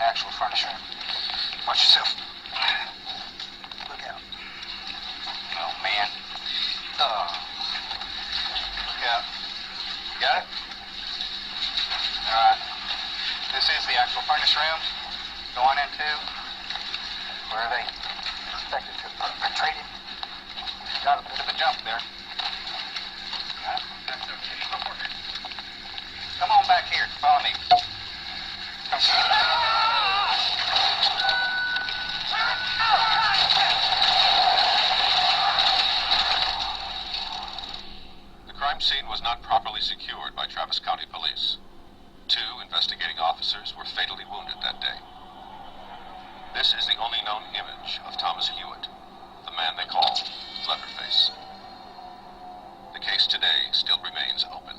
actual furniture. Watch yourself. Look out. Oh, man. Look out. Got it? All right. This is the actual furnace room. Going into where they expected to perpetrate it. Got a bit of a jump there. Come on back here. Follow me. The crime scene was not properly secured by Travis County Police. 2 investigating officers were fatally wounded that day. This is the only known image of Thomas Hewitt, the man they call Leatherface. The case today still remains open.